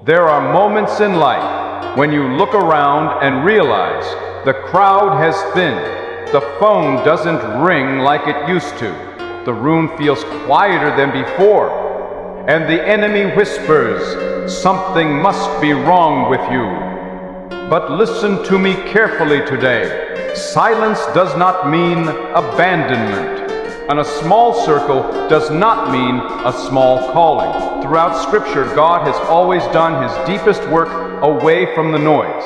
There are moments in life when you look around and realize the crowd has thinned. The phone doesn't ring like it used to. The room feels quieter than before. And the enemy whispers, "Something must be wrong with you." But listen to me carefully today. Silence does not mean abandonment. And a small circle does not mean a small calling. Throughout Scripture, God has always done His deepest work away from the noise.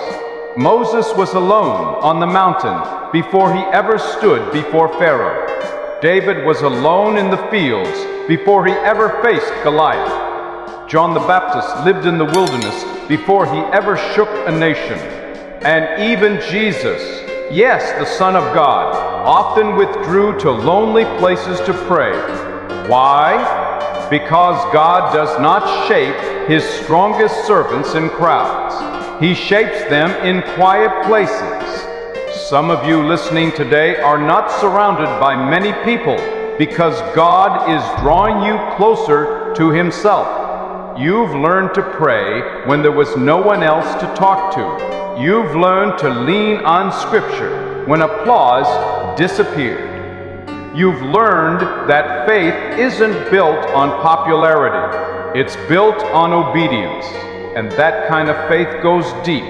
Moses was alone on the mountain before he ever stood before Pharaoh. David was alone in the fields before he ever faced Goliath. John the Baptist lived in the wilderness before he ever shook a nation. And even Jesus, yes, the Son of God, often withdrew to lonely places to pray. Why? Because God does not shape His strongest servants in crowds. He shapes them in quiet places. Some of you listening today are not surrounded by many people because God is drawing you closer to Himself. You've learned to pray when there was no one else to talk to. You've learned to lean on Scripture when applause disappeared. You've learned that faith isn't built on popularity. It's built on obedience. And that kind of faith goes deep.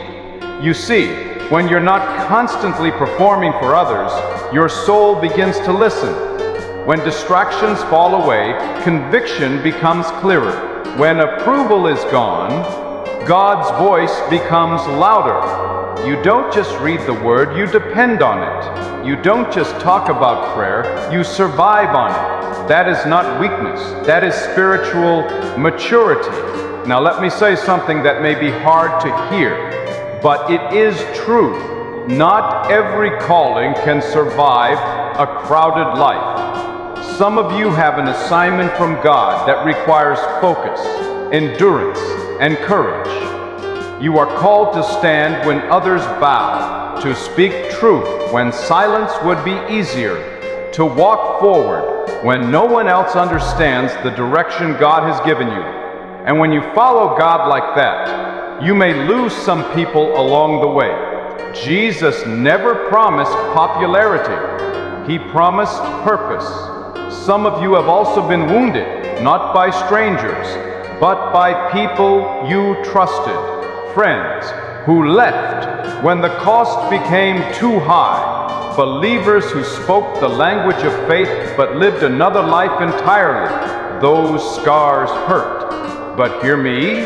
You see, when you're not constantly performing for others, your soul begins to listen. When distractions fall away, conviction becomes clearer. When approval is gone, God's voice becomes louder. You don't just read the Word, you depend on it. You don't just talk about prayer, you survive on it. That is not weakness, that is spiritual maturity. Now let me say something that may be hard to hear, but it is true. Not every calling can survive a crowded life. Some of you have an assignment from God that requires focus, endurance, and courage. You are called to stand when others bow, to speak truth when silence would be easier, to walk forward when no one else understands the direction God has given you. And when you follow God like that, you may lose some people along the way. Jesus never promised popularity. He promised purpose. Some of you have also been wounded, not by strangers, but by people you trusted, friends who left when the cost became too high, believers who spoke the language of faith but lived another life entirely. Those scars hurt. But hear me,